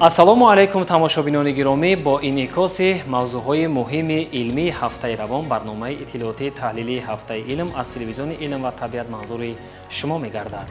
ассалому алайкум тамошобинони гиромӣ, бо инъикоси мавзӯъҳои муҳими илмии ҳафтаи равон барномаи иттилоотии таҳлилии ҳафтаи илм аз телевизиони илм ва табиат манзури шумо мегардад.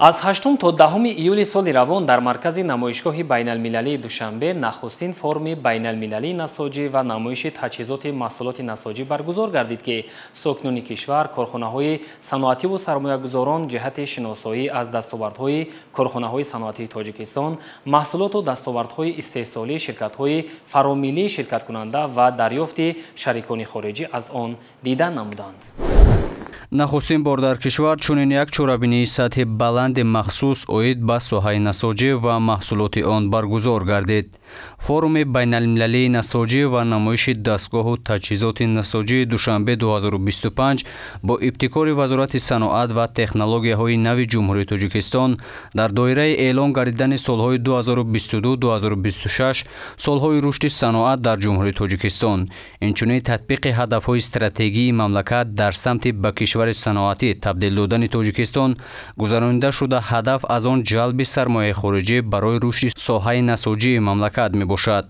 аз 8 то 10 июли соли равон дар маркази намоишгоҳи байналмилалии Душанбе нахустин форуми байналмилалии насоҷӣ ва намоиши таҷҳизоти маҳсулоти насоҷӣ баргузор гардид, ки сокинони кишвар, корхонаҳои саноативу сармоягузорон ҷиҳати шиносоӣ аз дастовардҳои корхонаҳои саноатии Тоҷикистон, маҳсулоту дастовардҳои истеҳсолии ширкатҳои фаромиллии ширкаткунанда ва дарёфти шарикони хориҷӣ аз он дидан намуданд. нахустин бор дар кишвар чунин як чорабинии сатҳи баланди махсус оид ба соҳаи насоҷӣ ва маҳсулоти он баргузор гардид. форуми байналмилалии насоҷӣ ва намоиши дастгоҳу таҷҳизоти насоҷии Душанбе 2025 бо ибтикори Вазорати саноат ва технологияҳои нави ҷумҳурии Тоҷикистон дар доираи эълон гардидани солҳои 2022-2026 солҳои рушди саноат дар ҷумҳурии Тоҷикистон, инчунин татбиқи ҳадафҳои стратегии мамлакат дар самти ба кишвари саноатӣ табдил додани Тоҷикистон гузаронида шуда, ҳадаф аз он ҷалби сармояи хориҷӣ барои рушди соҳаи насоҷии мамлакат мебошад.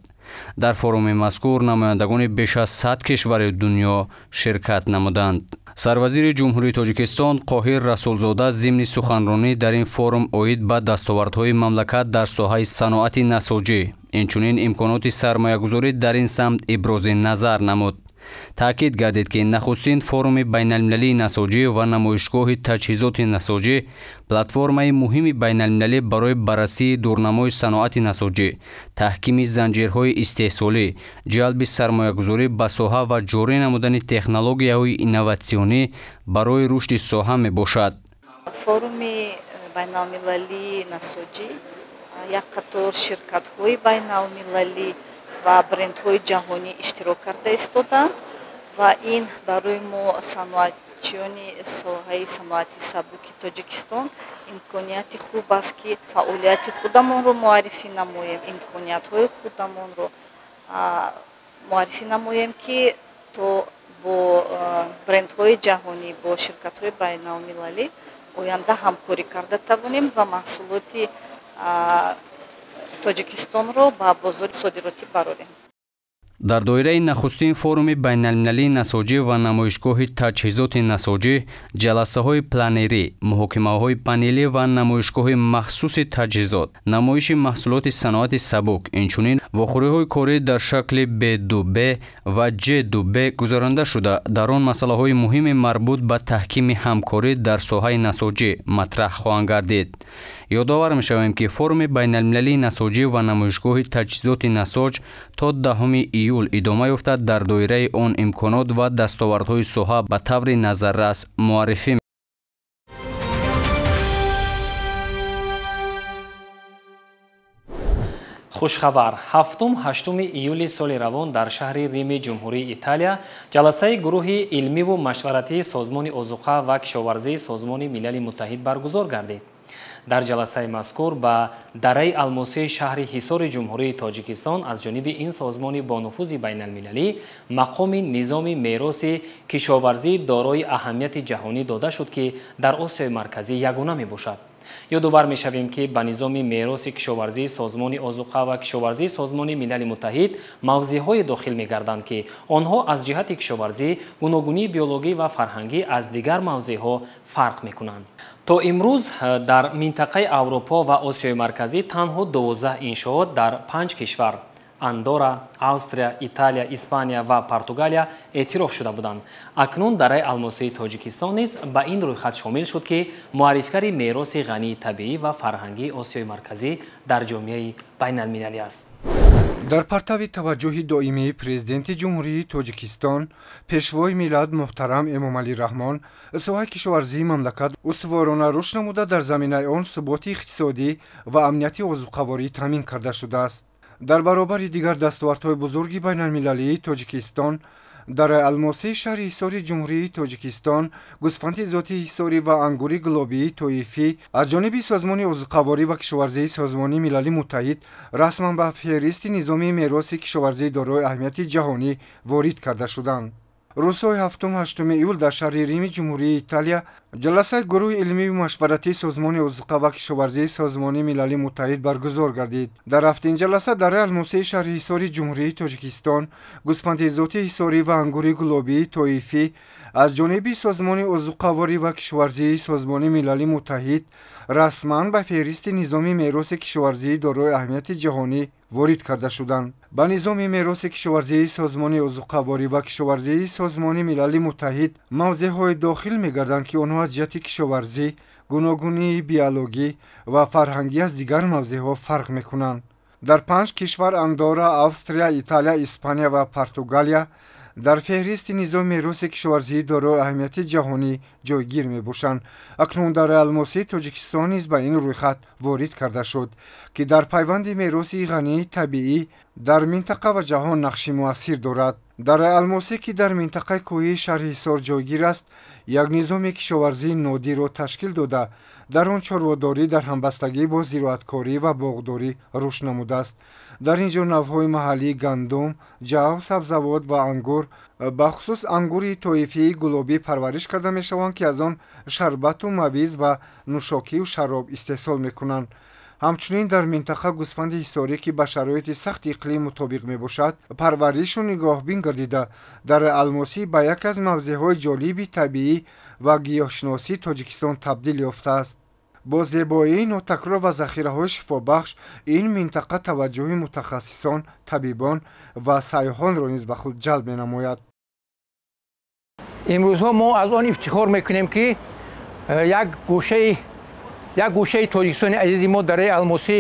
дар форуми мазкур намояндагони беш аз 100 кишвари дунё ширкат намуданд. сарвазири ҷумҳурии Тоҷикистон Қоҳир Расулзода зимни суханронӣ дар ин форум оид ба дастовардҳои мамлакат дар соҳаи саноати насоҷӣ, инчунин имконоти сармоягузорӣ дар ин самт ибрози назар намуд. таъкид гардид, ки нахустин форуми байналмилалии насоҷӣ ва намоишгоҳи таҷҳизоти насоҷӣ платформаи муҳими байналмилалӣ барои баррасии дурнамои саноати насоҷӣ, таҳкими занҷирҳои истеҳсолӣ, ҷалби сармоягузорӣ ба соҳа ва ҷорӣ намудани технологияҳои инноватсионӣ барои рушди соҳа мебошад. форуми байналмилалии насоҷӣ як қатор ширкатҳои байналмилалӣ ва брендҳои ҷаҳонӣ иштирок карда истоданд ва ин барои мо саноатчиёни соҳаи саноати сабуки Тоҷикистон имконияти хуб аст, ки фаъолияти худамонро муаррифӣ намоем, имкониятҳои худамонро муаррифӣ намоем, ки то бо брендҳои ҷаҳонӣ, бо ширкатҳои байналмилалӣ оянда ҳамкорӣ карда тавонем ва маҳсулоти Тоҷикистонро ба бозори содиротӣ барорем. дар доираи нахустин форуми байналмилалии насоҷӣ ва намоишгоҳи таҷҳизоти насоҷӣ ҷаласаҳои планерӣ, муҳокимаҳои панелӣ ва намоишгоҳи махсуси таҷҳизот, намоиши маҳсулоти саноати сабук, инчунин вохӯриҳои корӣ дар шакли B2B ва G2B гузаронида шуда, дар он масъалаҳои муҳими марбут ба таҳкими ҳамкорӣ дар соҳаи насоҷӣ матраҳ хоҳанд гардид. ёдовар мешавем, ки форуми байналмилалии насоҷӣ ва намоишгоҳи таҷҳизоти насоҷ то 10 июл идома ёфтад дар доираи он имконот ва дастовардҳои соҳа ба таври назаррас муаррифӣ. хушхабар 7-8 июли соли равон дар шаҳри Рими ҷумҳурии Италия ҷаласаи гурӯҳи илмиву машваратии Созмони озуқа ва кишоварзии Созмони Милали Муттаҳид баргузор гардид. дар ҷаласаи мазкур ба дараи алмосии шаҳри Ҳисори ҷумҳурии Тоҷикистон аз ҷониби ин созмони бонуфузи байналмилалӣ мақоми низоми мероси кишоварзӣ дорои аҳамияти ҷаҳонӣ дода шуд, ки дар Осиёи марказӣ ягона мебошад. ёдовар мешавем, ки ба низоми мероси кишоварзии Созмони озуқа ва кишоварзии Созмони Милали Муттаҳид мавзеъҳое дохил мегарданд, ки онҳо аз ҷиҳати кишоварзӣ, гуногунии биологӣ ва фарҳангӣ аз дигар мавзеъҳо фарқ мекунанд. то имрӯз дар минтақаи Аврупо ва Осиёи марказӣ танҳо 12 иншоот дар 5 кишвар Андора, Австрия, Италия, Испания ва Португалия эътироф шуда буданд. акнун дараи алмосии Тоҷикистон низ ба ин рӯйхат шомил шуд, ки муаррифкари мероси ғании табиӣ ва фарҳангии Осиёи марказӣ дар ҷомеаи байналмилалӣ аст. дар партави таваҷҷӯҳи доимии президенти ҷумҳурии Тоҷикистон, пешвои миллат муҳтарам Эмомалӣ Раҳмон, соҳаи кишоварзии мамлакат устуворона рушд намуда дар заминаи он суботи иқтисодӣ ва амнияти озуқаворӣ таъмин карда шудааст. дар баробари дигар дастовардҳои бузурги байналмилалии Тоҷикистон, дараи алмосии шаҳри Ҳисори ҷумҳурии Тоҷикистон, гӯсфанди зотии ҳисорӣ ва ангури гулобии тоифӣ аз ҷониби Созмони озуқаворӣ ва кишоварзии Созмони Милали Муттаҳид расман ба феҳристи низоми мероси кишоварзии дорои аҳамияти ҷаҳонӣ ворид карда шуданд. рӯзҳои 7-8 июл дар шаҳри Рими ҷумҳурии Италия ҷаласаи гурӯҳи илмиву машваратии созмони озуқа ва кишоварзии Созмони Милали Муттаҳид баргузор гардид. Дар рафтин ҷаласа дараи алмосии шаҳри Ҳисори ҷумҳурии Тоҷикистон гӯсфанди зоти ҳисорӣ ва ангури гулобии тоифӣ аз ҷониби Созмони озуқаворӣ ва кишоварзии Созмони Милали Муттаҳид расман ба феҳристи низоми мероси кишоварзии дорои аҳамияти ҷаҳонӣ ворид карда шуданд. ба низоми мероси кишоварзии Созмони озуқаворӣ ва кишоварзии Созмони Милали Муттаҳид мавзеъҳои дохил мегарданд, ки онҳо аз ҷиҳати кишоварзӣ, гуногунии биологӣ ва фарҳангӣ аз дигар мавзеъҳо фарқ мекунанд. дар 5 кишвар Андора, Австрия, Италия, Испания ва Португалия дар феҳристи низоми мероси кишоварзии дорои аҳамияти ҷаҳонӣ ҷойгир мебошанд. акнун дараи алмосии Тоҷикистон низ ба ин рӯйхат ворид карда шуд, ки дар пайванди мероси ғании табиӣ дар минтақа ва ҷаҳон нақши муассир дорад. дараи алмосӣ, ки дар минтақаи кӯҳии шаҳри Ҳисор ҷойгир аст, як низоми кишоварзии нодирро ташкил дода, дар он чорводорӣ дар ҳамбастагӣ бо зироаткорӣ ва боғдорӣ рушд намудааст. дар ин ҷо навъҳои маҳаллии гандум, ҷав, сабзавот ва ангур, бахусус ангури тоифии гулобӣ парвариш карда мешаванд, ки аз он шарбату мавиз ва нӯшокию шароб истеҳсол мекунанд. ҳамчунин дар минтақа гӯсфанди ҳисорӣ, ки ба шароити сахти иқлим мутобиқ мебошад, парваришу нигоҳбин гардида, дар алмосӣ ба яке аз мавзеъҳои ҷолиби табиӣ ва гиёҳшиносии Тоҷикистон табдил ёфтааст. бо зебоии нотакрор ва захираҳои шифобахш ин минтақа таваҷҷӯҳи мутахассисон, табибон ва сайёҳонро низ ба худ ҷалб менамояд. имрӯзҳо мо аз он ифтихор мекунем, ки як гӯшаи Тоҷикистони азизи мо дараи алмосӣ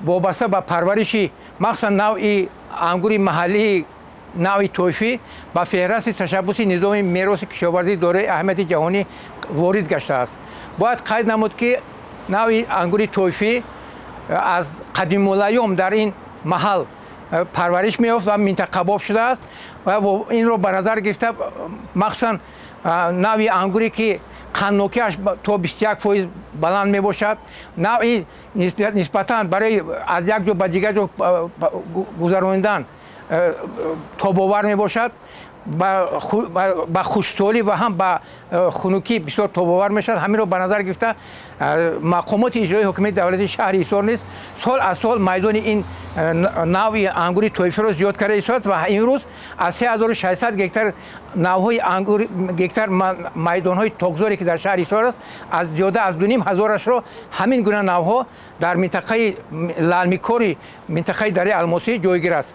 вобаста ба парвариши махсусан навъи ангури маҳаллии навъи тоифӣ ба феҳрасти ташаббуси низоми мероси кишоварзии дорои аҳамияти ҷаҳонӣ ворид гашта бояд қайд намуд, ки навъи ангури тоифӣ аз қадимулайём дар ин маҳал парвариш меёфт ва минтақабоб шудааст ва инро ба назар гирифта махсусан навъи ангуре, ки қанднокиаш то 21% баланд мебошад, навъи нисбатан барои аз як ҷо ба дигар ҷо гузаронидан тобовар мебошад, ба хушксолӣ ва ҳам ба хунукӣ бисёр тобовар мешавад. ҳаминро ба назар гирифта мақомоти иҷроии ҳокимияти давлати шаҳри Ҳисор низ сол аз сол майдони ин навъи ангури тоифиро зиёд карда истод ва имрӯз аз 3600 гектар навъҳои гектар майдонҳои тогзоре, ки дар шаҳри Ҳисор аст, аз зиёда аз 2500-ро ҳамин гуна навъҳо дар минтақаи лалмикори минтақаи дараи алмосӣ ҷойгир аст.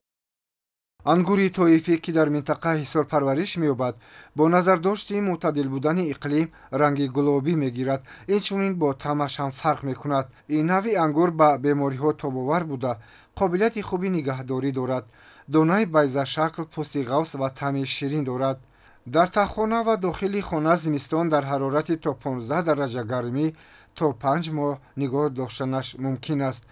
ангури тоифӣ, ки дар минтақаи Ҳисор парвариш меёбад, бо назардошти мӯътадил будани иқлим ранги гулобӣ мегирад, инчунин бо таъмаш ҳам фарқ мекунад. ин навъи ангур ба бемориҳо тобовар буда, қобилияти хуби нигаҳдорӣ дорад, донаи байзашакл, пӯсти ғафс ва таъми ширин дорад. дар таххона ва дохили хона зимистон дар ҳарорати то 15 дараҷа гармӣ то 5 моҳ нигоҳ доштанаш мумкин аст.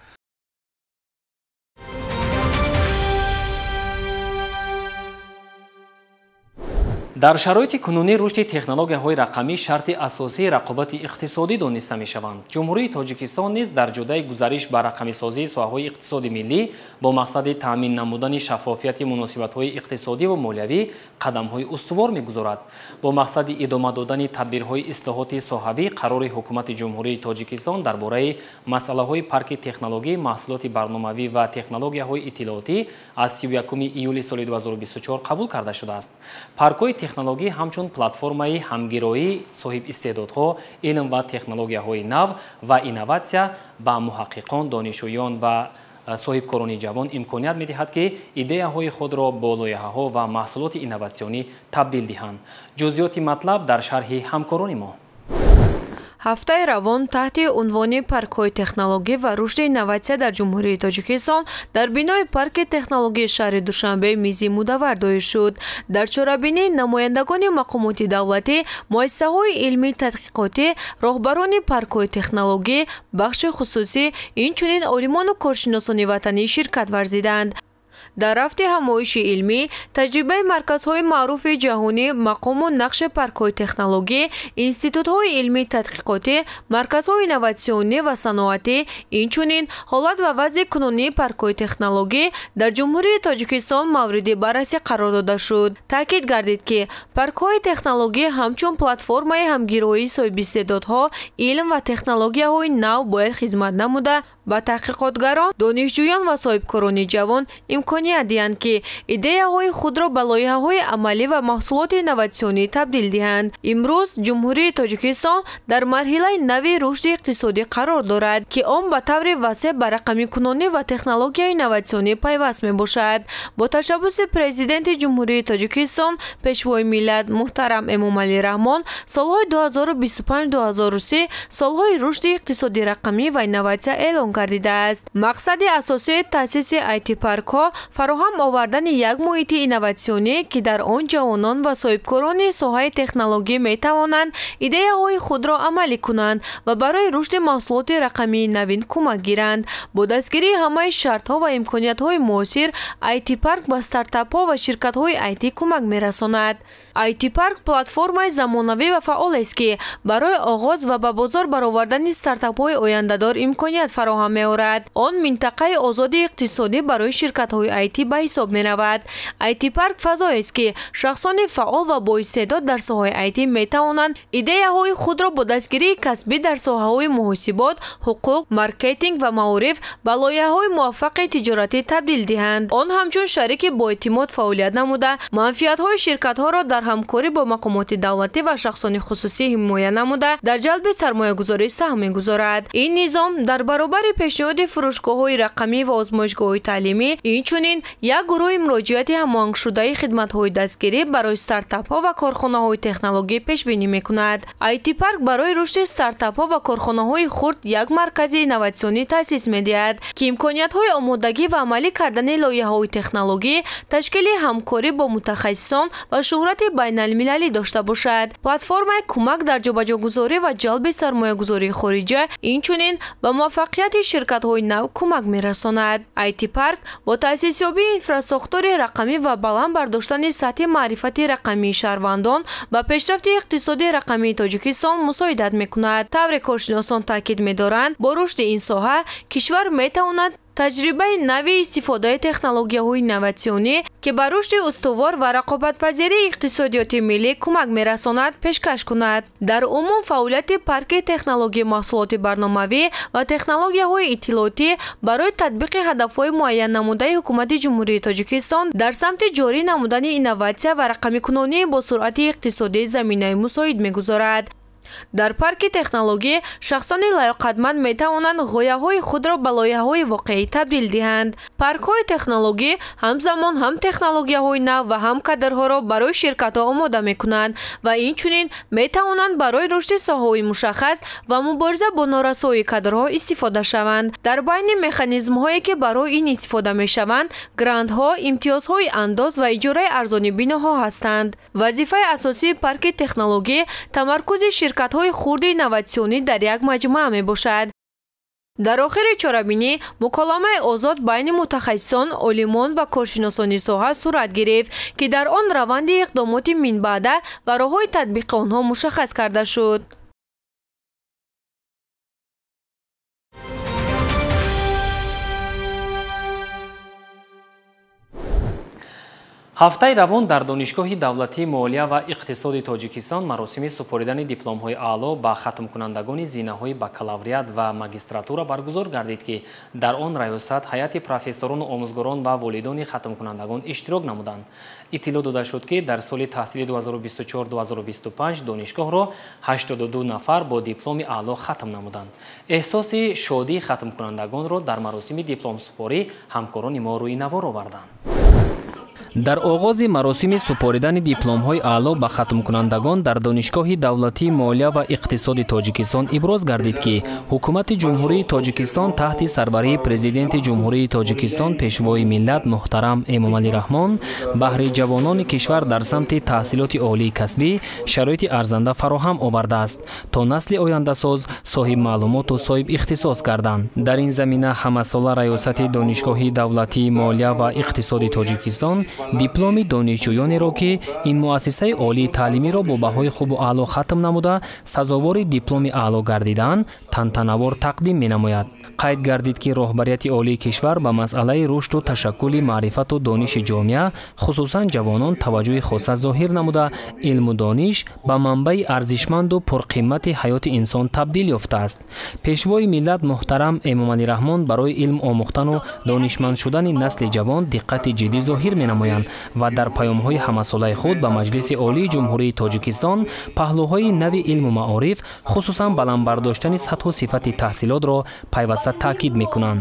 дар шароити кунунӣ рушди технологияҳои рақамӣ шарти асосии рақобати иқтисодӣ дониста мешаванд. ҷумҳурии Тоҷикистон низ дар ҷодаи гузариш ба рақамисозии соҳаҳои иқтисоди миллӣ бо мақсади таъмин намудани шаффофияти муносибатҳои иқтисодӣ ва молиявӣ қадамҳои устувор мегузорад. бо мақсади идома додани тадбирҳои ислоҳоти соҳавӣ, қарори ҳукумати ҷумҳурии Тоҷикистон дар бораи масъалаҳои парки технологӣ, маҳсулоти барномавӣ ва технологияҳои иттилоотӣ аз 31 июли соли 2024 қабул карда шудааст. Паркҳои технологӣ ҳамчун платформаи ҳамгироии соҳибистеъдодҳо, илм ва технологияҳои нав ва инноватсия ба муҳаққиқон, донишҷӯён ва соҳибкорони ҷавон имконият медиҳад, ки идеяҳои худро бо лоиҳаҳо ва маҳсулоти инноватсионӣ табдил диҳанд. ҷузъиёти матлаб дар шарҳи ҳамкорони мо. ҳафтаи равон таҳти унвони паркҳои технологӣ ва рушди инноватсия дар ҷумҳурии Тоҷикистон дар бинои парки технологии шаҳри Душанбе мизи мудаввар доир шуд. дар чорабинӣ намояндагони мақомоти давлатӣ, муассисаҳои илмӣ тадқиқотӣ, роҳбарони паркҳои технологӣ, бахши хусусӣ, инчунин олимону коршиносони ватанӣ ширкат варзиданд. дар рафти ҳамоиши илмӣ таҷрибаи марказҳои маъруфи ҷаҳонӣ мақому нақши паркҳои технологӣ, институтҳои илмии тадқиқотӣ, марказҳои инноватсионӣ ва саноатӣ, инчунин ҳолат ва вазъи кунунии паркҳои технологӣ дар ҷумҳурии Тоҷикистон мавриди баррасӣ қарор дода шуд. Таъкид гардид, ки паркҳои технологӣ ҳамчун платформаи ҳамгироии соҳибистеъдодҳо, илм ва технологияҳои нав бояд хизмат намуда, ба таҳқиқотгарон, донишҷӯён ва соҳибкорони ҷавон имконият диҳанд, ки идеяҳои худро ба лоиҳаҳои амалӣ ва маҳсулоти инноватсионӣ табдил диҳанд. Имрӯз ҷумҳурии Тоҷикистон дар марҳилаи нави рушди иқтисодӣ қарор дорад, ки он ба таври васеъ ба рақамикунонӣ ва технологияи инноватсионӣ пайваст мебошад. Бо ташаббуси президенти ҷумҳурии Тоҷикистон, пешвои миллат муҳтарам Эмомалӣ Раҳмон, солҳои 2025-2030 солҳои рушди иқтисоди рақамӣ ва инноватсия эълон гардидааст. Мақсади асосии таъсиси IT паркҳо фароҳам овардани як муҳити инноватсионӣ, ки дар он ҷавонон ва соҳибкорони соҳаи технологӣ метавонанд идеяҳои худро амалӣ кунанд ва барои рушди маҳсулоти рақамии навин кӯмак гиранд. Бо дастгирии ҳамаи шартҳо ва имкониятҳои муосир, IT парк ба стартапҳо ва ширкатҳои IT кӯмак мерасонад. IT парк платформаи замонавӣ ва фаъолест, ки барои оғоз ва ба бозор баровардани стартапҳои ояндадор имконият фароҳам меорад. Он минтақаи озоди иқтисодӣ барои ширкатҳои IT ба ҳисоб меравад. IT парк фазоест, ки шахсони фаъол ва боистеъдод дар соҳаи IT метавонанд идеяҳои худро бо дастгирии касбӣ дар соҳаҳои муҳосибот, ҳуқуқ, маркетинг ва маориф ба лоиҳаҳои муваффақи тиҷоратӣ табдил диҳанд. Он ҳамчун шарики боэътимод фаъолият намуда, манфиатҳои ширкатҳоро дар ҳамкорӣ бо мақомоти давлатӣ ва шахсони хусусӣ ҳимоя намуда, дар ҷалби сармоягузорӣ саҳм мегузорад. Ин низом дар баробари пешниҳоди фурӯшгоҳҳои рақамӣ ва озмоишгоҳҳои таълимӣ, инчунин як гурӯҳи муроҷиати ҳамоҳангшудаи хидматҳои дастгирӣ барои стартапҳо ва корхонаҳои технологӣ пешбинӣ мекунад. IT парк барои рушди стартапҳо ва корхонаҳои хурд як маркази инноватсионӣ таъсис медиҳад, ки имкониятҳои омодагӣ ва амалӣ кардани лоиҳаҳои технологӣ, ташкили ҳамкорӣ бо мутахассисон ва шӯҳрати байналмилалӣ дошта бошад. Платформаи кӯмак дар ҷобаҷогузорӣ ва ҷалби сармоягузории хориҷа, инчунин ба муваффақияти ширкатҳои нав кӯмак мерасонад. IT парк бо таъсисёбии инфраструктураи рақамӣ ва баланд бардоштани сатҳи маърифати рақамии шаҳрвандон ба пешрафти иқтисоди рақамии Тоҷикистон мусоидат мекунад. тавре коршиносон таъкид медоранд, бо рушди ин соҳа кишвар метавонад таҷрибаи нави истифодаи технологияҳои инноватсионӣ, ки ба рушди устувор ва рақобатпазирии иқтисодиёти миллӣ кӯмак мерасонад, пешкаш кунад. Дар умум фаъолияти парки технологияи маҳсулоти барномавӣ ва технологияҳои иттилоотӣ барои татбиқи ҳадафҳои муайян намудаи ҳукумати ҷумҳурии Тоҷикистон дар самти ҷорӣ намудани инноватсия ва рақамикунонии бо суръати иқтисодии заминаи мусоид мегузорад. Дар парки технологӣ шахсони лоиқатманд метавонанд ғояҳои худро ба лоиҳаҳои воқеӣ табдил диҳанд. Паркҳои технологӣ ҳамзамон ҳам технологияҳои нав ва ҳам кадрҳоро барои ширкатҳо омода мекунанд ва инчунин метавонанд барои рушди соҳаҳои мушаххас ва мубориза бо норасоии кадрҳо истифода шаванд. Дар байни механизмҳое, ки барои ин истифода мешаванд, грантҳо, имтиёзҳои андоз ва иҷораи арзони биноҳо ҳастанд. Вазифаи асосии парки технологӣ тамаркузи ширкатҳои хурди инноватсионӣ дар як маҷмӯа мебошад. дар охири чорабинӣ муколамаи озод байни мутахассисон, олимон ва коршиносони соҳа сурат гирифт, ки дар он раванди иқдомоти минбаъда ва роҳҳои татбиқи онҳо мушаххас карда шуд. ҳафтаи равон дар донишгоҳи давлатии молия ва иқтисоди Тоҷикистон маросими супоридани дипломҳои аъло ба хатмкунандагони зинаҳои бакалавриат ва магистратура баргузор гардид, ки дар он раёсат ҳайати профессорону омӯзгорон ва волидони хатмкунандагон иштирок намуданд. Иттилоъ дода шуд, ки дар соли таҳсилии 2024-2025 донишгоҳро 82 нафар бо дипломи аъло хатм намуданд. эҳсоси шодии хатмкунандагонро дар маросими дипломсупорӣ ҳамкорони мо рӯи навор оварданд. дар оғози маросими супоридани дипломҳои аъло ба хатмкунандагон дар донишгоҳи давлатии молия ва иқтисоди тоҷикистон иброз гардид ки ҳукумати ҷумҳурии тоҷикистон таҳти сарбарии президенти ҷумҳурии тоҷикистон пешвои миллат муҳтарам эмомалӣ раҳмон баҳри ҷавонони кишвар дар самти таҳсилоти олии касбӣ шароити арзанда фароҳам овардааст то насли ояндасоз соҳибмаълумоту соҳиб ихтисос гарданд. дар ин замина ҳамасола раёсати донишгоҳи давлатии молия ва иқтисоди тоҷикистон дипломи донишҷӯёнеро ки ин муассисаи олии таълимиро бо баҳои хубу аъло хатм намуда сазовори дипломи аъло гардиданд тантанавор тақдим менамояд. қайд гардид ки роҳбарияти олии кишвар ба масъалаи рушду ташаккули маърифату дониши ҷомеа хусусан ҷавонон таваҷҷӯҳи хоса зоҳир намуда илму дониш ба манбаи арзишманду пурқимати ҳаёти инсон табдил ёфтааст. пешвои миллат муҳтарам эмомалӣ раҳмон барои илм омӯхтану донишманд шудани насли ҷавон диққати ҷиддӣ зоҳир менамоянд ва дар паёмҳои ҳамасолаи худ ба маҷлиси олии ҷумҳурии тоҷикистон паҳлӯҳои нави илму маориф хусусан баландбардоштани сатҳу сифати таҳсилотро пайваста таъкид мекунанд.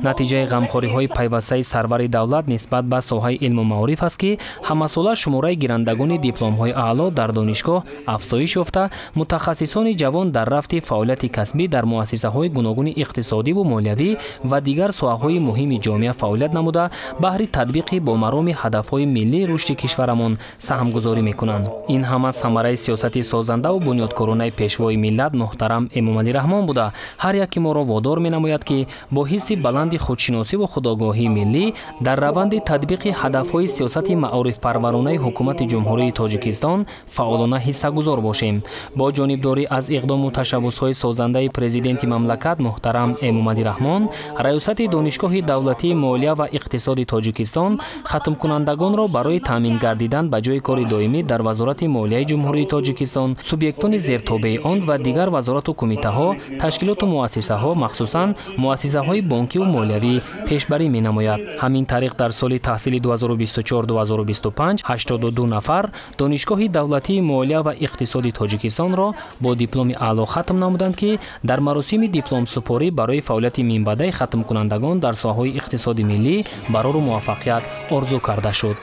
натиҷаи ғамхориҳои пайвастаи сарвари давлат нисбат ба соҳаи илму маориф аст ки ҳамасола шумораи гирандагони дипломҳои аъло дар донишгоҳ афзоиш ёфта мутахассисони ҷавон дар рафти фаъолияти касбӣ дар муассисаҳои гуногуни иқтисодиву молиявӣ ва дигар соҳаҳои муҳими ҷомеа фаъолият намуда баҳри татбиқи бомароми ҳадафҳои миллии рушди кишварамон саҳмгузорӣ мекунанд. ин ҳама самараи сиёсати созандаву бунёдкоронаи пешвои миллат муҳтарам эмомалӣ раҳмон буда ҳар яки моро водор менамояд ки бо ҳисси баланди худшиносиву худогоҳии миллӣ дар раванди татбиқи ҳадафҳои сиёсати маорифпарваронаи ҳукумати ҷумҳурии тоҷикистон фаъолона ҳиссагузор бошем. бо ҷонибдорӣ аз иқдому ташаббусҳои созандаи президенти мамлакат муҳтарам эмомалӣ раҳмон раёсати донишгоҳи давлатии молия ва иқтисоди тоҷикистон хатмкунандагонро барои таъмин гардидан ба ҷои кори доимӣ дар вазорати молияи ҷумҳурии тоҷикистон субъектони зертобеи он ва дигар вазорату кумитаҳо ташкилоту муассисаҳо махсусан муассисаҳои бонкиву молиявӣ пешбарӣ менамояд. ҳамин тариқ дар соли таҳсили 2024-2025 82 нафар донишгоҳи давлатии молия ва иқтисоди тоҷикистонро бо дипломи аъло хатм намуданд ки дар маросими дипломсупорӣ барои фаъолияти минбаъдаи хатмкунандагон дар соҳаҳои иқтисоди миллӣ барору муваффақият орзу карда шуд.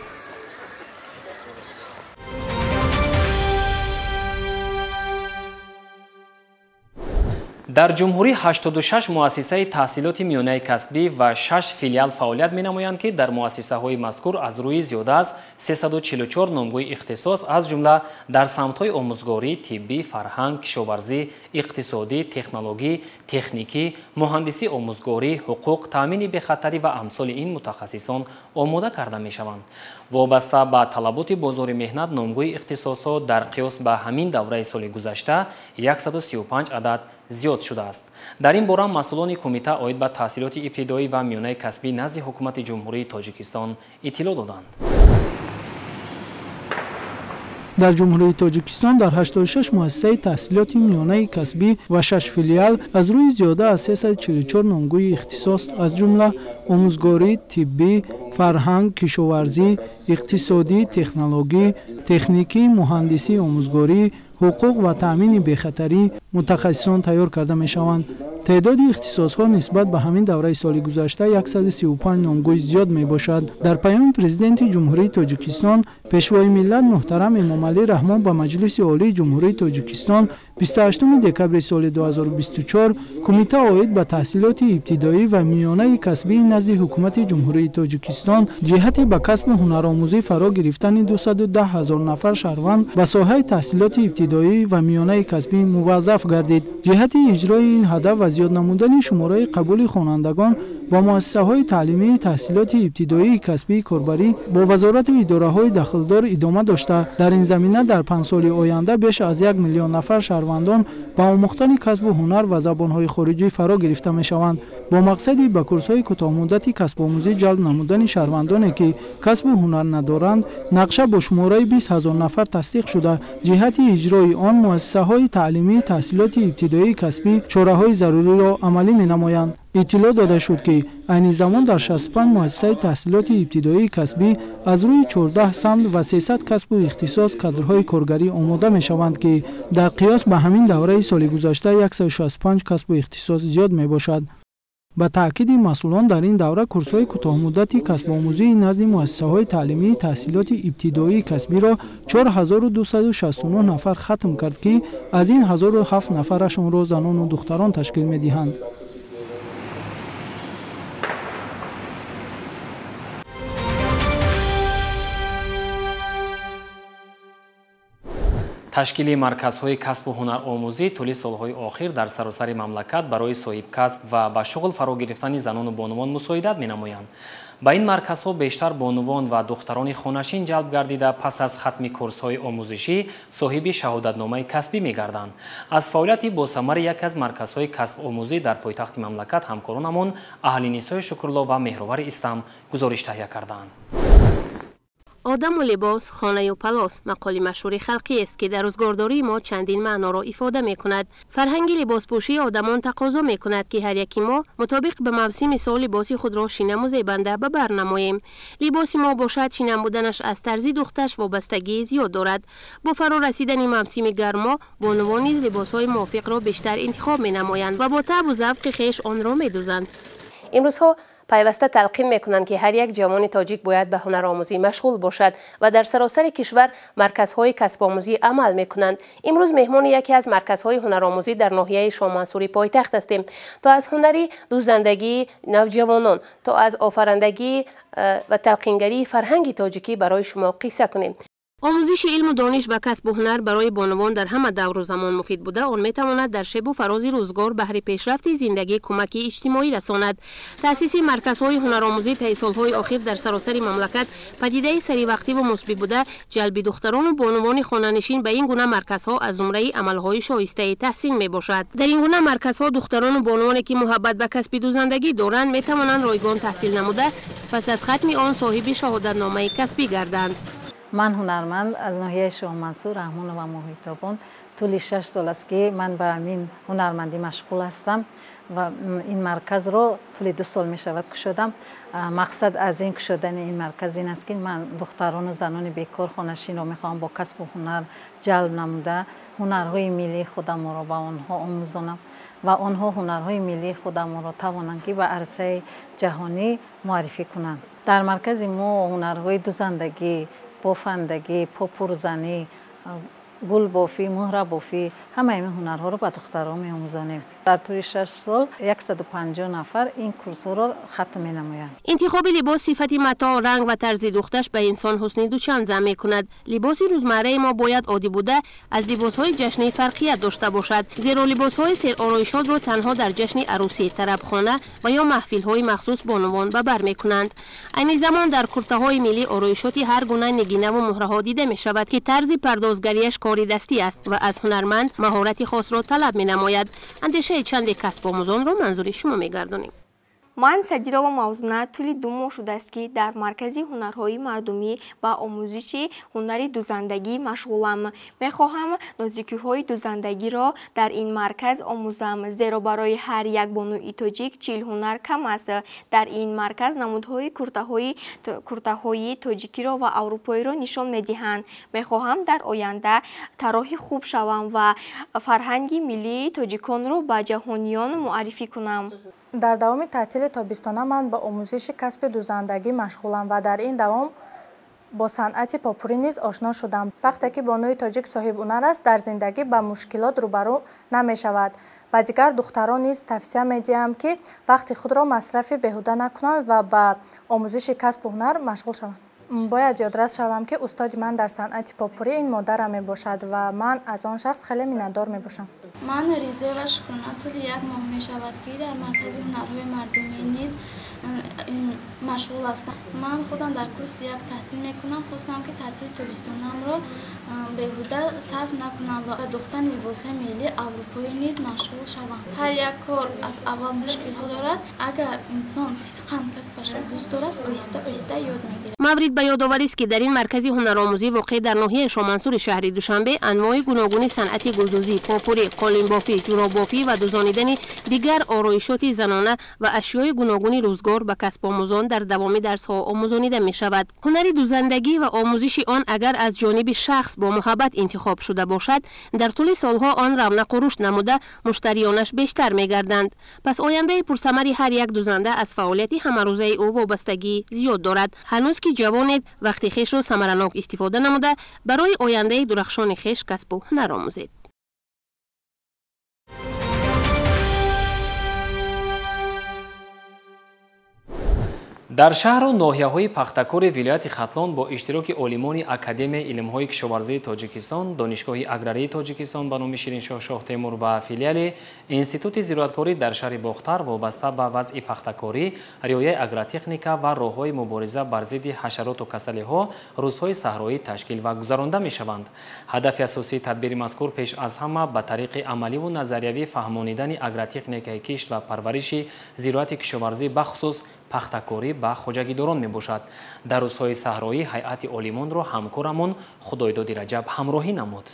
дар ҷумҳурӣ 86 муассисаи таҳсилоти миёнаи касбӣ ва 6 филиал фаъолият менамоянд ки дар муассисаҳои мазкур аз рӯи зиёда аз 344 номгӯи ихтисос аз ҷумла дар самтҳои омӯзгорӣ, тиббӣ, фарҳанг, кишоварзӣ, иқтисодӣ, технологӣ, техникӣ, муҳандисӣ омӯзгорӣ, ҳуқуқ, таъмини бехатарӣ ва амсоли ин мутахассисон омода карда мешаванд. вобаста ба талаботи бозори меҳнат номгӯи ихтисосҳо дар қиёс ба ҳамин давраи соли гузашта 135 адад зиёд шудааст. дар ин бора масъулони кумита оид ба таҳсилоти ибтидоӣ ва миёнаи касбӣ назди ҳукумати ҷумҳурии тоҷикистон иттилоъ доданд. дар ҷумҳурии тоҷикистон дар 86 муассисаи таҳсилоти миёнаи касбӣ ва 6 филиал аз рӯи зиёда аз 344 номгӯи ихтисос аз ҷумла омӯзгорӣ, тиббӣ, фарҳанг, кишоварзӣ, иқтисодӣ, технологӣ, техникӣ, муҳандисӣ омӯзгорӣ, ҳуқуқ ва таъмини бехатарӣ мутахассисон тайёр карда мешаванд. تعداد اختصاص‌ها نسبت به همین دوره سال گذشته 135 نامگوی زیاد میباشد. در پیام پرزیدنت جمهوری تاجیکستان پیشوای ملت محترم امامعلی رحمان به مجلس عالی جمهوری تاجیکستان 28 دکبر سال 2024 کمیته عاید به تحصیلات ابتدایی و میانه کسبی نزد حکومت جمهوری تاجیکستان جهت به کسب هنرآموزی فرا گرفتن 210,000 نفر شهروند به ساحه تحصیلات ابتدایی و میانه کسبی موظف گردید. جهت اجرای این هدف و زیاد نمودن شماره قبول خوانندگان با مؤسسه‌های تعلیمی تحصیلات ابتدایی کسبی کاربری با وزارت و اداره‌های دخلدار ادامه داشته. در این زمینه در 5 سال آینده بیش از 1 میلیون نفر شهروندان با آموختن کسب و هنر و زبان‌های خارجی فرا گرفته می‌شوند. با مقصد به کورس‌های کوتاه‌مدتی کسب آموزی جلب نمودن شهروندانی که کسب و هنر ندارند، نقشه با شماره 20,000 نفر تصدیق شده. جهت اجرای آن مؤسسه‌های تعلیمی تحصیلات ابتدایی کسبی چاره‌های ضروری را عملی می‌نمایند. اطلاع داده شد که عین زمان در 65 مؤسسه تحصیلات ابتدایی کسبی از روی 14 سمت و 300 کسب و اختصاص کادرهای کارگری آماده می شوند که در قیاس به همین دوره سال گذشته 165 کسب و اختصاص زیاد می باشد. ба таъкиди масъулон дар ин давра курсҳои кӯтоҳмуддати касбомӯзии назди муассисаҳои таълимии таҳсилоти ибтидоии касбиро 4269 нафар хатм кард ки аз ин 1007 нафарашонро занону духтарон ташкил медиҳанд. ташкили марказҳои касбу ҳунаромӯзӣ тӯли солҳои охир дар саросари мамлакат барои соҳибкасб ва ба шуғл фаро гирифтани занону бонувон мусоидат менамоянд. ба ин марказҳо бештар бонувон ва духтарони хонашин ҷалб гардида пас аз хатми курсҳои омӯзишӣ соҳиби шаҳодатномаи касбӣ мегарданд. аз фаъолияти босамари яке аз марказҳои касбомӯзӣ дар пойтахти мамлакат ҳамкоронамон Аҳлинисо Шукрло ва Меҳрувари Истам гузориш таҳия карданд. آدم و لباس، خانه و پلاس مقالی مشهور خلقی است که در روزگارداری ما چندین معنا را ifade می‌کند. فرهنگ لباسپوشی آدمان تقاضا می‌کند که هر یکی ما مطابق به موسم سال لباس خود را شینم و زیبنده به بر نماییم. لباس ما باشد شینم بودنش از طرز دوختش وابستگی زیاد دارد. با فرا رسیدن موسم گرما، بانوان نیز لباس‌های موافق را بیشتر انتخاب می‌نمایند و با طعم و ذوق خویش آن را می‌دوزند. امروزها پیوسته تلقین میکنند که هر یک جوان تاجیک باید به هنرآموزی مشغول باشد و در سراسر کشور مرکزهای کسب آموزی عمل میکنند. امروز مهمان یکی از مرکزهای هنرآموزی در ناحیه شاه منصوری پایتخت هستیم تا از هنری دوزندگی نوجوانان تا از آفرندگی و تلقینگری فرهنگ تاجیکی برای شما قصه کنیم. آموزش علم و دانش و کسب و هنر برای بانوان در همه دور و زمان مفید بوده. آن میتواند در شب و فراز روزگار بهره پیشرفت زندگی کمک اجتماعی رساند. تأسیس مرکزهای هنرآموزی طی سالهای اخیر در سراسر مملکت پدیده سری وقتی و مثبت بوده. جلب دختران و بانوان خانه‌نشین به این گونه مرکزها از زمره عملهای شایسته تحسین میباشد. در این گونه مرکزها دختران و بانوانی که محبت به کسب دوزندگی دارند میتوانند رایگان تحصیل نموده پس از ختم آن صاحب شهادتنامه کسبی گردند. من هنرمند از ناحیه شاه منصور رحمان و محیط‌آباد طول 6 سال است که من به این هنرمندی مشغول هستم و این مرکز رو طول 2 سال می شود که شدم. مقصد از این شدن این مرکز این است که من دختران و زنان بیکار خانه‌نشین رو میخوام با کسب و هنر جلب نموده هنرهای ملی خودم رو به آنها آموزانم و آنها هنرهای ملی خودم رو توانند که به عرصه جهانی معرفی کنند. در مرکز ما هنرهای دوزندگی، بافندگی، پاپورزنی، گل بافی، مهره بافی همه این هنرها رو به دختران می‌آموزانیم. در طول 6 سال 150 نفر این کورس رو ختم می‌نمایند. انتخاب لباس صفت متاع، رنگ و طرز دوختش به انسان حسن دوچند ضم می‌کند. لباس روزمره ما باید عادی بوده از لباس‌های جشنی فرقیت داشته باشد. زیرا لباس‌های سرآرایشات رو تنها در جشن عروسی، طربخانه و یا محفل‌های مخصوص بانوان به بر می‌کنند. عین زمان در کرته‌های ملی آرایشاتی هر گونه نگینه و مهره‌ها دیده می‌شود که طرز پردازگریش کاری دستی است و از هنرمند مهارت خاص را طلب می‌نماید. اندیشه چند کسب آموزان را منظور شما می‌گردانیم. من صدیرا و موزونه طول 2 ماه شده است که در مرکز هنرهای مردمی و آموزش هنر دوزندگی مشغولم. می‌خواهم نازکی‌های دوزندگی را در این مرکز آموزم زیرا برای هر یک بانوی تاجیک 40 هنر کم است. در این مرکز نمودهای کرته‌های تاجیکی را و اروپایی را نشان می‌دهند. می‌خواهم در آینده طراح خوب شوم و فرهنگ ملی تاجیکان را به جهانیان معرفی کنم. در دوام تعطیل تابستانه من با آموزش کسب دوزندگی مشغولم و در این دوام با صنعت پاپوری نیز آشنا شدم. وقتی که بانوی تاجیک صاحب هنر است در زندگی با مشکلات روبرو نمی شود. و دیگر دختران نیز توصیه می دهم که وقت خود را مصرف بیهوده نکنند و با آموزش کسب و هنر مشغول شوند. باید یادرس شوم که استاد من در صنعت پاپوری این مادرم می باشد و من از آن شخص خیلی مینه‌دار می باشم. من ریزه و شکرانه طول 1 ماه می شود که در مرکز هنرهای مردمی نیز مشغول هستم. من خودم در کورس 1 تحصیل می کنم. خواستم که تعطیل تابستانم را بیهوده صرف نکنم و دختن لباس‌های ملی اروپایی نیز مشغول شوم. هر یک کار از اول مشکل ها دارد. اگر انسان صدقاً کسبش را دوست دارد آهسته آهسته یاد میگیرد. مورد به یادآوری است که در این مرکز هنرآموزی واقع در ناحیه شاه منصور شهر دوشنبه انواع گوناگون صنعت گلدوزی، پاپوری، قالین بافی، جوراب بافی و دوزانیدن دیگر آرایشات زنانه و اشیای گوناگون روزگار هنر به کسب آموزان در دوام درس‌ها آموزانیده می‌شود. هنر دوزندگی و آموزش آن اگر از جانب شخص با محبت انتخاب شده باشد، در طول سالها آن رونق و رشد نموده مشتریانش بیشتر می‌گردند. پس آینده پرثمر هر یک دوزنده از فعالیت همه‌روزه او وابستگی زیاد دارد. هنوز که جوانید وقتی خویش را ثمرناک استفاده نموده برای آینده درخشان خویش کسب و هنر آموزید. дар шаҳру ноҳияҳои пахтакори вилояти хатлон бо иштироки олимони академияи илмҳои кишоварзии тоҷикистон, донишгоҳи аграрии тоҷикистон ба номи Шириншоҳ Шоҳ Темур ва филиали Институти зироаткорӣ дар шаҳри Бохтар вобаста ба вазъи пахтакорӣ, риояи агротехника ва роҳҳои мубориза бар зидди ҳашароту касалиҳо рӯзҳои саҳроӣ ташкил ва гузаронда мешаванд. ҳадафи асосии тадбири мазкур пеш аз ҳама ба тариқи амаливу назариявӣ фаҳмонидани агротехникаи кишт ва парвариши зироати кишоварзӣ бахусус пахтакорӣ ба хоҷагидорон мебошад. дар рӯзҳои саҳроӣ ҳайати олимонро ҳамкорамон Худойдоди Раҷаб ҳамроҳӣ намуд.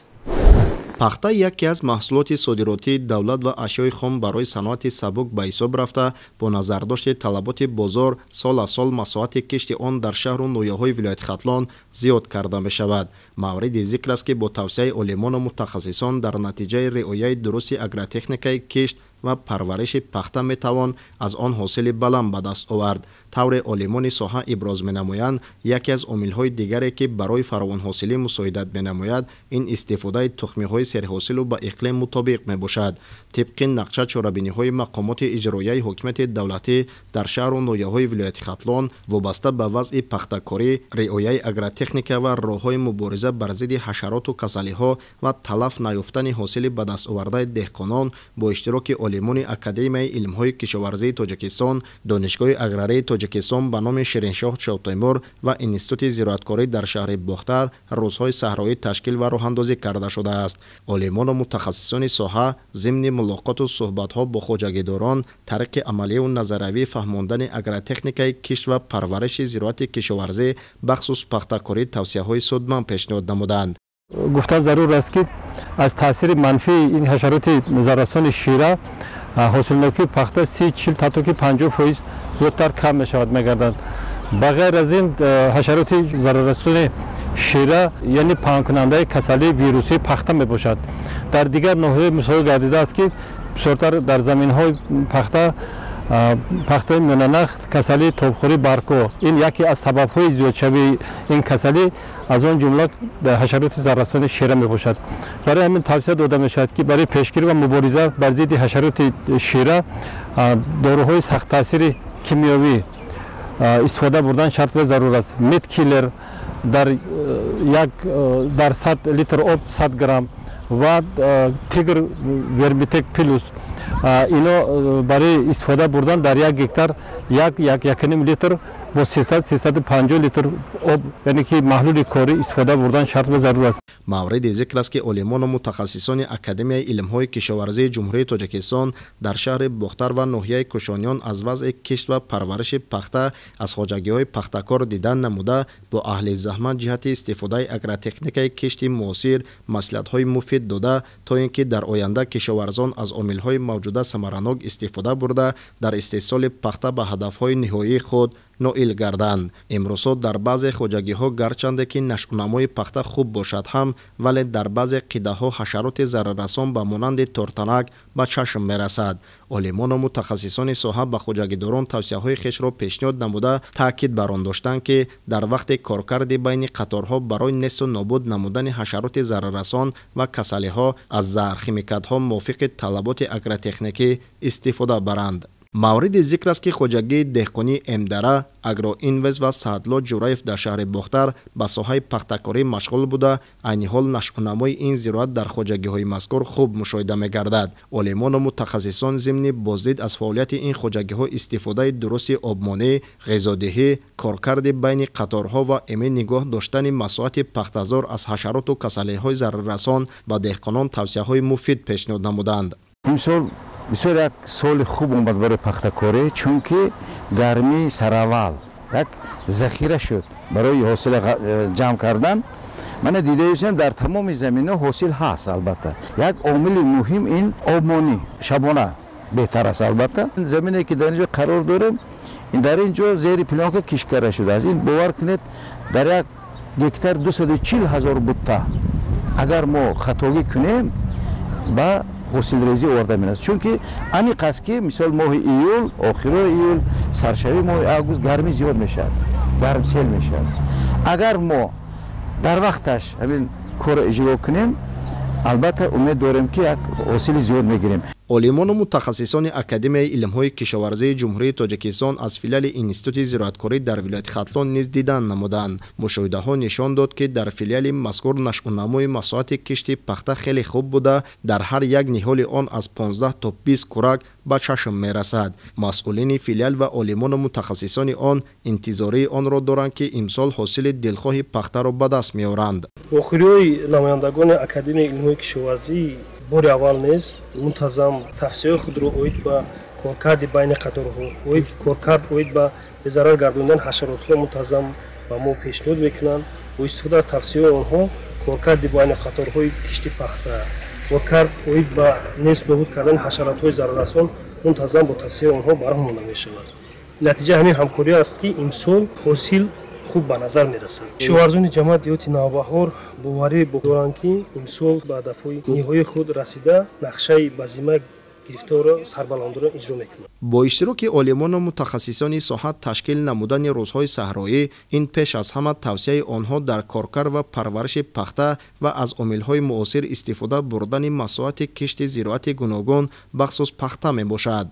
пахта яке аз маҳсулоти содиротии давлат ва ашёи хом барои саноати сабук ба ҳисоб рафта, бо назардошти талаботи бозор сол аз сол масоати кишти он дар шаҳру ноҳияҳои вилояти Хатлон зиёд карда мешавад. мавриди зикр аст ки бо тавсияи олимону мутахассисон дар натиҷаи риояи дурусти агротехникаи кишт ва парвариши пахта метавон аз он ҳосили баланд ба даст овард. тавре олимони соҳа иброз менамоянд, яке аз омилҳои дигаре ки барои фаровонҳосилӣ мусоидат менамояд, ин истифодаи тухмиҳои серҳосилу ба иқлим мутобиқ мебошад. тибқи нақша чорабиниҳои мақомоти иҷроияи ҳокимияти давлатӣ дар шаҳру ноҳияҳои вилояти Хатлон вобаста ба вазъи пахтакорӣ, риояи агротехника ва роҳҳои мубориза бар зидди ҳашароту касалиҳо ва талаф наёфтани ҳосили ба дастовардаи деҳқонон бо иштироки олимони академияи илмҳои кишоварзии тоҷикистон, донишгоҳи аграрии тоҷикистон ба номи Шириншоҳ Шоҳ Темур ва Институти зироаткорӣ дар шаҳри Бохтар рӯзҳои саҳроӣ ташкил ва роҳандозӣ карда шудааст. олимону мутахассисони соҳа зимни мулоқоту суҳбатҳо бо хоҷагидорон тариқи амалию назариявӣ фаҳмондани агротехникаи кишт ва парвариши зироати кишоварзӣ бахусус пахтакорӣ тавсияҳои судманд пешниҳод намуданд. гуфтан зарур аст ки аз таъсири манфии ин ҳашароти заррасони шира ҳосилнокии пахта 30-40 татто ки 50% зудтар кам мешавад мегардад. ба ғайр аз ин ҳашароти заррасони шира яъне паҳнкунандаи касалии вирусии пахта мебошад. дар дигар ноҳияҳо мисол гардидааст ки бисёртар дар заминҳои пахтаи миёнанах касалии тобхӯрии баргҳо, ин яке аз сабабҳои зиёдшавии ин касалӣ аз он ҷумла ҳашароти заррасони шира мебошад. барои ҳамин тавсия дода мешавад ки барои пешгирӣ ва мубориза бар зидди ҳашароти шира дороҳои сахттаъсири кимиёвӣ истифода бурдан шарт ва зарур аст. меткиллер дар 100 литр об 100 грамм ва тигр вермитек плюс ино барои истифода бурдан дар 1 гектар 1-1.5 литр бо 300-350 литр об, яъне ки маҳлули корӣ истифода бурдан шарт ва зарур аст. мавриди зикр аст ки олимону мутахассисони академияи илмҳои кишоварзии ҷумҳурии тоҷикистон дар шаҳри Бохтар ва ноҳияи Кӯшониён аз вазъи кишт ва парвариши пахта аз хоҷагиҳои пахтакор дидан намуда, бо аҳли заҳмат ҷиҳати истифодаи агротехникаи кишти муосир маслиҳатҳои муфид дода, то ин ки дар оянда кишоварзон аз омилҳои мавҷуда самаранок истифода бурда дар истеҳсоли пахта ба ҳадафҳои ниҳоии худ ноил гарданд. имрӯзҳо дар баъзе хоҷагиҳо гарчанде ки нашъунамои пахта хуб бошад ҳам, вале дар баъзе қидаҳо ҳашароти зараррасон ба монанди тортанак ба чашм мерасад. олимону мутахассисони соҳа ба хоҷагидорон тавсияҳои хешро пешниҳод намуда таъкид бар он доштанд ки дар вақти коркарди байни қаторҳо барои несту нобуд намудани ҳашароти зараррасон ва касалиҳо аз заҳрхимикатҳо мувофиқи талаботи агротехникӣ истифода баранд. мавриди зикр аст ки хоҷагии деҳқонии Эмдара, Агроинвест ва Саъдло Ҷураев дар шаҳри Бохтар ба соҳаи пахтакорӣ машғул буда, айни ҳол нашъунамои ин зироат дар хоҷагиҳои мазкур хуб мушоҳида мегардад. олимону мутахассисон зимни боздид аз фаъолияти ин хоҷагиҳо истифодаи дурусти обмонӣ, ғизодиҳӣ, коркарди байни қаторҳо ва эми нигоҳ доштани масоати пахтазор аз ҳашароту касалиҳои зараррасон ба деҳқонон тавсияҳои муфид пешниҳод намуданд. бисёр як соли хуб омад барои пахтакорӣ, чунки гармии сараввал як захира шуд барои ҳосил ҷамъ кардан. ман дидаюсем дар тамоми заминҳо ҳосил ҳаст. албатта як омили муҳим ин обмонӣ шабона беҳтар аст. албатта замине ки дар инҷо қарор дорем, дар ин ҷо зери плёнка кишкара шудааст. ин бовар кунед дар як гектар 240,000 бутта агар мо хатогӣ кунем ба ҳосилрезӣ оварда менаст. чунки аниқаст ки мисол моҳи июл, охирои июл, саршави моҳи август гармӣ зиёд мешавад, гармсел мешавад. агар мо дар вақташ ҳамин корро иҷро кунем, албатта умед дорем ки як ҳосили зиёд мегирем. олимону мутахассисони академияи илмҳои кишоварзии ҷумҳурии тоҷикистон аз филиали институти зироаткорӣ дар вилояти хатлон низ дидан намуданд. мушоҳидаҳо нишон дод ки дар филиали мазкур нашъунамои масоати кишти пахта хеле хуб буда, дар ҳар як ниҳоли он аз 15 то 20 кӯрак ба чашм мерасад. масъулини филиал ва олимону мутахассисони он интизории онро доранд ки имсол ҳосили дилхоҳи пахтаро ба даст меоранд. охириҳои намояндагони академияи илмҳои кишоварзӣ бори аввал нест мунтазам тавсияҳои худро оид ба коркарди байни қаторҳо, коркард оид ба безарар гардонидан ҳашаротҳо мунтазам ба мо пешниҳод мекунанд. бо истифода аз тавсияҳои онҳо коркарди байни қаторҳои кишти пахта, коркард оид ба нест нобуд кардани ҳашаротҳои зараррасон мунтазам бо тавсияҳои онҳо барҳам монда мешавад. натиҷаи ҳамин ҳамкорӣ аст ки имсол ҳосил хуб ба назар мерасад. кишоварзони ҷамъияти диёти навбаҳор боварӣ доранд ки имсол ба ҳадафҳои ниҳоии худ расида нақшаи базима гирифтора сарбаландро иҷро мекунад. бо иштироки олимону мутахассисони соҳа ташкил намудани рӯзҳои саҳроӣ, ин пеш аз ҳама тавсияи онҳо дар коркар ва парвариши пахта ва аз омилҳои муосир истифода бурдани масоати кишти зироати гуногун бахсус пахта мебошад.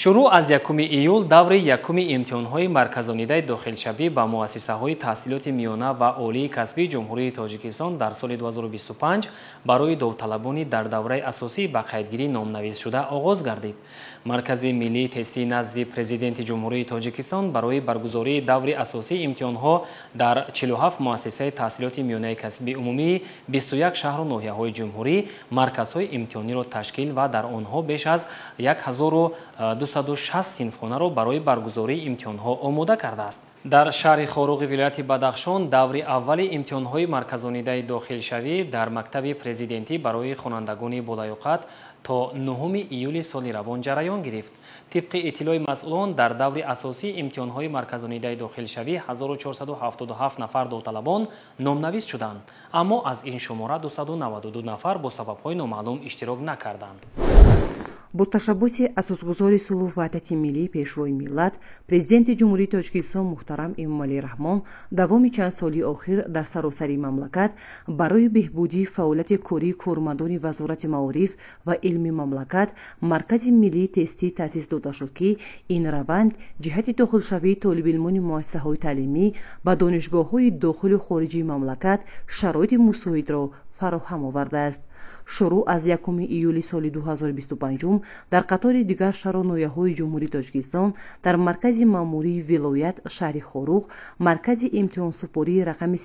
шурӯъ аз 1 июл даври якуми имтиҳонҳои марказонидаи дохилшавӣ ба муассисаҳои таҳсилоти миёна ва олии касбии ҷумҳурии тоҷикистон дар соли 2025 барои довталабони дар давраи асосӣ ба қайдгирӣ номнависшуда оғоз гардид. маркази миллии тестӣ назди президенти ҷумҳурии тоҷикистон барои баргузории даври асосии имтиҳонҳо дар 47 муассисаи таҳсилоти миёнаи касбии умумии 21 шаҳру ноҳияҳои ҷумҳурӣ марказҳои имтиҳониро ташкил ва дар онҳо беш аз 1260 синфхонаро барои баргузории имтиҳонҳо омода кардааст. дар шаҳри хоруғи вилояти Бадахшон даври аввали имтиҳонҳои марказонидаи дохилшавӣ дар мактаби президентӣ барои хонандагони болаёқат то 9 июли соли равон ҷараён гирифт. тибқи иттилои масъулон дар даври асосии имтиҳонҳои марказонидаи дохилшавӣ 1477 нафар довталабон номнавис шуданд, аммо аз ин шумора 292 нафар бо сабабҳои номаълум иштирок накарданд. бо ташаббуси асосгузори сулҳу ваҳдати миллӣ пешвои миллат, президенти ҷумҳурии Тоҷикистон муҳтарам Эмомалӣ Раҳмон давоми чанд соли охир дар саросари мамлакат барои беҳбудии фаъолияти кории кормандони вазорати маориф ва илми мамлакат маркази миллии тестӣ таъсис дода шуд ки ин раванд ҷиҳати дохилшавии толибилмони муассисаҳои таълимӣ ба донишгоҳҳои дохилу хориҷии мамлакат шароити мусоидро фароҳам овардааст. шурӯъ аз 1 июли соли 2025 дар қатори дигар шаҳру ноҳияҳои ҷумҳурии Тоҷикистон дар маркази маъмурии вилоят шаҳри Хоруғ маркази имтиҳонсупории рақами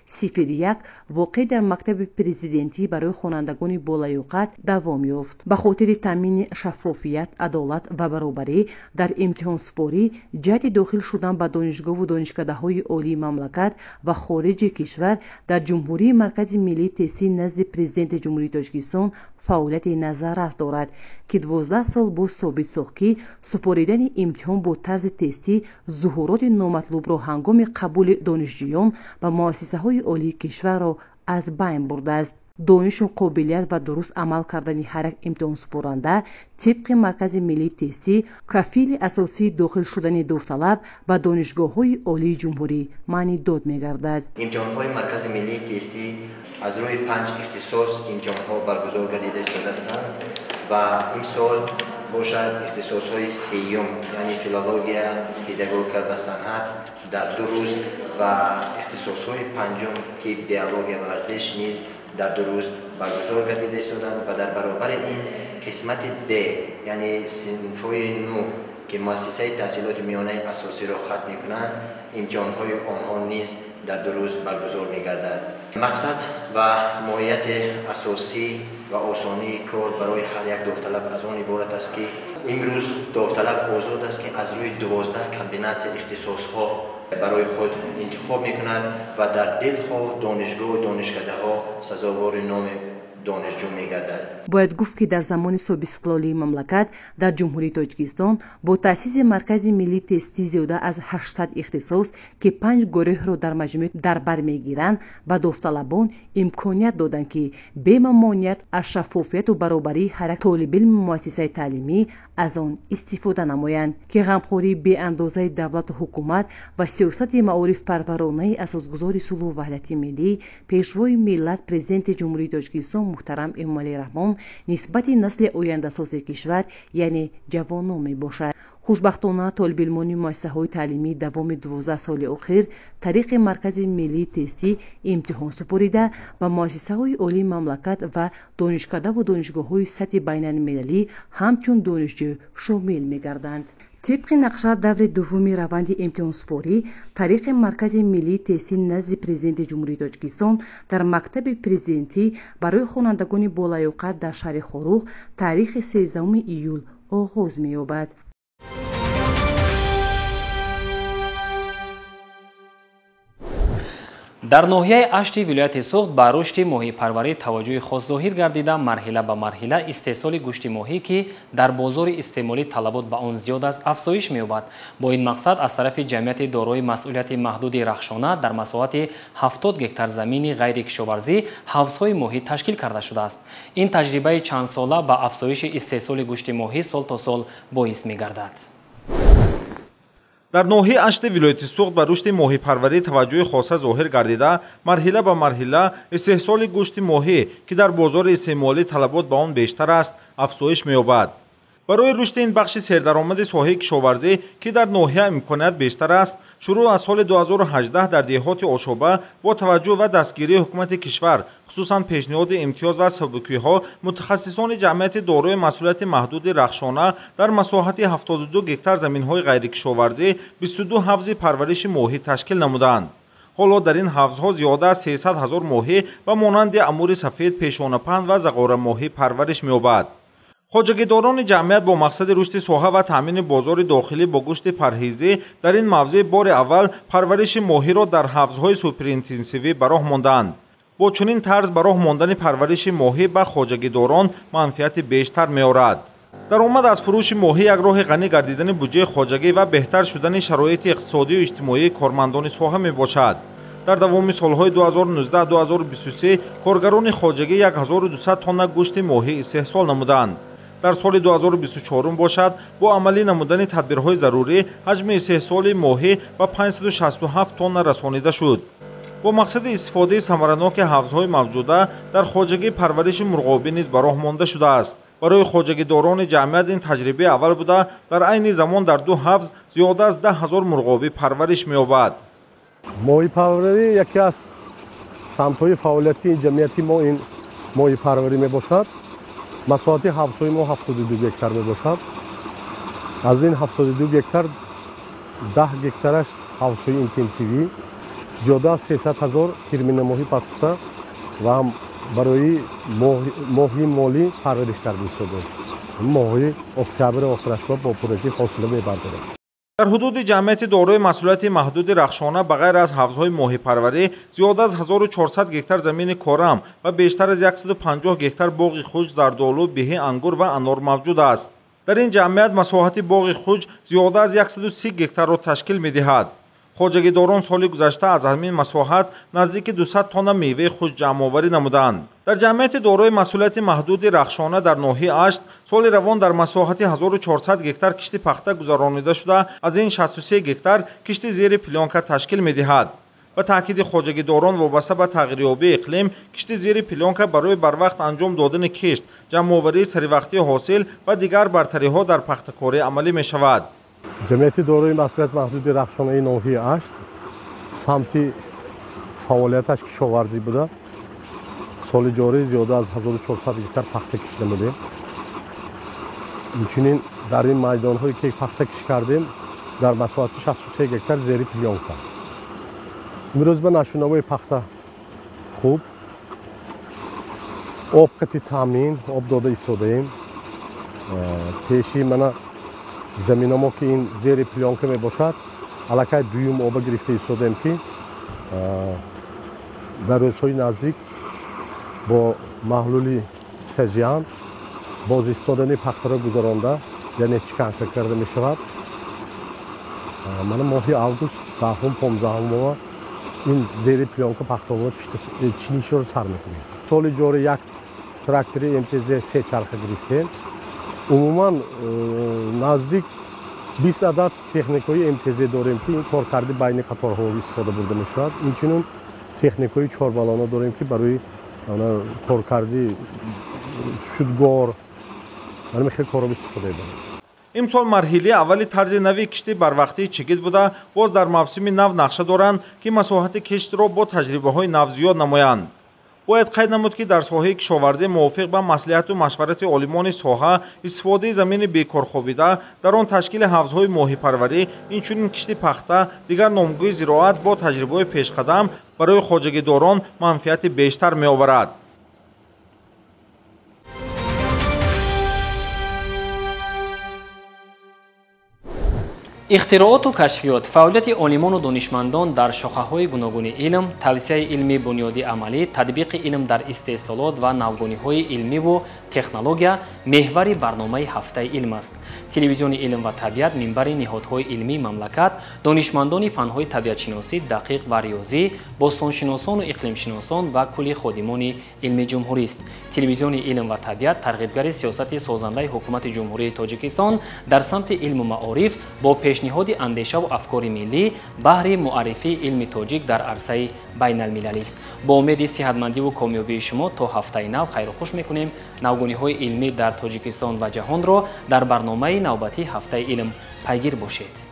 0401 воқеъ дар мактаби президентӣ барои хонандагони болаёқат давом ёфт. ба хотири таъмини шаффофият, адолат ва баробарӣ дар имтиҳонсупорӣ ҷиҳати дохил шудан ба донишгоҳу донишкадаҳои олии мамлакат ва хориҷи кишвар дар ҷумҳурии маркази миллии тестӣ назди президенти ҷумҳурии Тоҷикистон фаъолияти назаррас дорад ки 12 сол боз собит сохт ки супоридани имтиҳон бо тарзи тестӣ зуҳуроти номатлубро ҳангоми қабули донишҷӯён ба муассисаҳои олии кишварро аз байн бурдааст. донишу қобилият ва дуруст амал кардани ҳар як имтиҳонсупоранда тибқи маркази миллии тестӣ кафили асосии дохил шудани довталаб ба донишгоҳҳои олии ҷумҳурӣ маъни дод мегардад. имтиҳонҳои маркази миллии тестӣ аз рӯи 5 ихтисос имтиҳонҳо баргузор гардида истодааст ва имсол бошад ихтисосҳои сеюм, яъне филология, педагогика ва санъат дар 2 рӯз ва ихтисосҳои панҷум тиб, биология ва варзиш низ дар 2 рӯз баргузор гардида истоданд ва дар баробари ин қисмати Б, яъне синфҳои нӯ ки муассисаи таҳсилоти миёнаи асосиро хат мекунанд, имтиҳонҳои онҳо низ дар 2 рӯз баргузор мегардад. мақсад ва моҳияти асосӣ ва осонии кор барои ҳар як довталаб аз он иборат аст ки имрӯз довталаб озод аст ки аз рӯи 12 комбинатсия ихтисосҳо барои худ интихоб мекунад ва дар дилхоҳ донишгоҳу донишкадаҳо сазовори номи دانشجو میگردد. باید گفت که در زمان ساب استقلالی مملکت در جمهوری تاجیکستان با تأسیس مرکز ملی تستی زیاده از 800 اختصاص که 5 گروه را در مجموع در بر میگیرند به داوطلبان امکانیت دادند که به ممانعت از شفافیت و برابری هر طالب علم مؤسسه تعلیمی از آن استفاده نمایند که غمخوری به اندازه دولت و حکومت و سیاست معارف پرورانه اساسگذار صلح و وحدت ملی پیشوای ملت پرزیدنت جمهوری تاجیکستان محترم امامعلی رحمان نسبت نسل آینده ساز کشور یعنی جوانان می باشد. خوشبختانه طالب علمان مؤسسه‌های تعلیمی دوام 12 سال اخیر طریق مرکز ملی تستی امتحان سپاریده و مؤسسه‌های عالی مملکت و دانشکده و دانشگاه‌های سطح بین‌المللی همچون دانشجو شامل می‌گردند. طبق نقشه دور دوم روند امتحان سپاری طریق مرکز ملی تستی نزد پرزیدنت جمهوری تاجیکستان در مکتب پرزیدنتی برای خوانندگان بالایوقت در شهر خاروخ تاریخ 13 ایول آغاز می‌یابد. дар ноҳияи ашти вилояти суғд ба рушди моҳипарварӣ таваҷҷӯҳи хос зоҳир гардида марҳила ба марҳила истеҳсоли гӯшти моҳӣ ки дар бозори истеъмолӣ талабот ба он зиёд аст афзоиш меёбад. бо ин мақсад аз тарафи ҷамъияти дорои масъулияти маҳдуди рахшона дар масоҳати 70 гектар замини ғайрикишоварзӣ ҳавзҳои моҳӣ ташкил карда шудааст. ин таҷрибаи чандсола ба афзоиши истеҳсоли гӯшти моҳӣ сол то сол боис мегардад. дар ноҳияи ашти вилояти суғд ба рушди моҳипарварӣ таваҷҷӯҳи хоса зоҳир гардида марҳила ба марҳила истеҳсоли гӯшти моҳӣ ки дар бозори истеъмолӣ талабот ба он бештар аст афзоиш меёбад. барои рушди ин бахши сердаромади соҳаи кишоварзӣ ки дар ноҳия имконият бештар аст шурӯъ аз соли 2018 дар деҳоти ошоба бо таваҷҷӯҳ ва дастгирии ҳукумати кишвар хусусан пешниҳоди имтиёз ва сабукиҳо мутахассисони ҷамъияти дорои масъулияти маҳдуди рахшона дар масоҳати 72 гектар заминҳои ғайрикишоварзӣ 22 ҳавзи парвариши моҳӣ ташкил намуданд. ҳоло дар ин ҳавзҳо зиёда аз 300 000 моҳӣ ба монанди амури сафед, пешонапанд ва зағораmoҳӣ парвариш меёбад. хоҷагидорони ҷамъият бо мақсади рушди соҳа ва таъмини бозори дохилӣ бо гӯшти парҳезӣ дар ин мавзеъ бори аввал парвариши моҳиро дар ҳавзҳои суперинтенсивӣ ба роҳ монданд. бо чунин тарз ба роҳ мондани парвариши моҳӣ ба хоҷагидорон манфиати бештар меорад. даромад аз фурӯши моҳӣ як роҳи ғанӣ гардидани буҷаи хоҷагӣ ва беҳтар шудани шароити иқтисодию иҷтимоии кормандони соҳа мебошад. дар давоми солҳои 2019-2023 коргарони хоҷагӣ 1200 тонна гӯшти моҳӣ истеҳсол намуданд. дар соли 2024 бошад бо амалӣ намудани тадбирҳои зарурӣ ҳаҷми истеҳсоли моҳӣ ба 567 тонна расонида шуд. бо мақсади истифодаи самараноки ҳавзҳои мавҷуда дар хоҷагӣ парвариши мурғобӣ низ ба роҳ монда шудааст. барои хоҷагидорони ҷамъият ин таҷрибаи аввал буда дар айни замон дар 2 ҳавз зиёда аз 10 000 мурғобӣ парвариш меёбад. моҳипарварӣ яке аз самтҳои фаъолияти ҷамъияти мо ин моҳипарварӣ мебошад. масоҳати ҳавзҳои мо 72 гектар мебошад. аз ин 72 гектар 10 гектараш ҳавзҳои интенсивӣ, зиёда аз 300 000 кирминаmoҳӣ патухта ва барои моҳи молӣ парвариш карда истодем. моҳи октябр охирашба бо пуррагӣ ҳосила мебардорем. дар ҳудуди ҷамъияти дорои масъулияти маҳдуди рахшона ба ғайр аз ҳавзҳои моҳипарварӣ зиёда аз 1400 гектар замини корам ва бештар аз 150 гектар боғи хушк, зардолу, биҳӣ, ангур ва анор мавҷуд аст. дар ин ҷамъият масоҳати боғи хушк зиёда аз 130 гектарро ташкил медиҳад. хоҷагидорон соли гузашта аз ҳамин масоҳат наздики 200 тонна меваи хушк ҷамъоварӣ намуданд. дар ҷамъияти дорои масъулияти маҳдуди рахшона дар ноҳияи ашт соли равон дар масоҳати 1400 гектар кишти пахта гузаронида шуда, аз ин 63 гектар кишти зери плёнка ташкил медиҳад. ба таъкиди хоҷагидорон вобаста ба тағйирёбии иқлим, кишти зери плёнка барои барвақт анҷом додани кишт, ҷамъоварии саривақтии ҳосил ва дигар бартариҳо дар пахтакорӣ амалӣ мешавад. ҷамъияти дорои масъулияти маҳдуди рахшонаи ноҳияи ашт самти фаъолияташ кишоварзӣ буда соли ҷорӣ зиёда аз 1400 гектар пахта киш намудем. инчунин дар ин майдонҳое ки пахта киш кардем дар масоҳати 63 гектар зери плёнка. имрӯз ба нашунавои пахта хуб об қати таъмин об дода истодаем. пеши мана заминамо ки ин зери плёнка мебошад аллакай дуюм оба гирифта истодаем ки дар рӯзҳои наздик бо маҳлули сжн бозистодани пахтаро гузаронда яъне чиканка карда мешавад. мана моҳи август 10-15 ин зери плёнка пахтовона чинишро сар мекунем. соли ҷори як трактори МТЗ 3 чарха гирифтем. умуман наздик 20 адад техникаи МТЗ дорем ки ин коркарди байни қаторҳо истифода бурда мешавад. инчунин техникаи чорбалона дорем ки барои коркарди шудгор хеле короб истифода мебарем. имсол марҳилаи аввали тарзи нави кишти барвақтии чигит буда боз дар мавсими нав нақша доранд ки масоҳати киштро бо таҷрибаҳои нав зиёд намоянд. бояд қайд намуд ки дар соҳаи кишоварзӣ мувофиқ ба маслиҳату машварати олимони соҳа истифодаи замини бекорхобида дар он ташкили ҳавзҳои моҳипарварӣ инчунин кишти пахта дигар номгӯи зироат бо таҷрибаҳои пешқадам барои хоҷагидорон манфиати бештар меоварад. ихтирооту кашфиёт, фаъолияти олимону донишмандон дар шохаҳои гуногуни илм, тавсияи илми бунёдӣ амалӣ, тадбиқи илм дар истеҳсолот ва навгониҳои илмиву технология меҳвари барномаи ҳафтаи илм аст. Телевизиони илм ва табиат минбари ниҳодҳои илмии мамлакат, донишмандони фанҳои табиатшиносӣ, дақиқ ва риёзӣ, бостоншиносону иқлимшиносон ва кулли ходимони илми ҷумҳурист. Телевизиони илм ва табиат тарғибгари сиёсати созандаи ҳукумати ҷумҳурии Тоҷикистон дар самти илму маориф бо пешниҳоди андешаву афкори миллӣ баҳри муаррифии илми тоҷик дар арсаи байналмилалист. Бо умеди сиҳатмандиву комёбии шумо то ҳафтаи нав хайру хуш мекунем. навгониҳои илмӣ дар Тоҷикистон ва ҷаҳонро дар барномаи навбатии ҳафтаи илм пайгир бошед.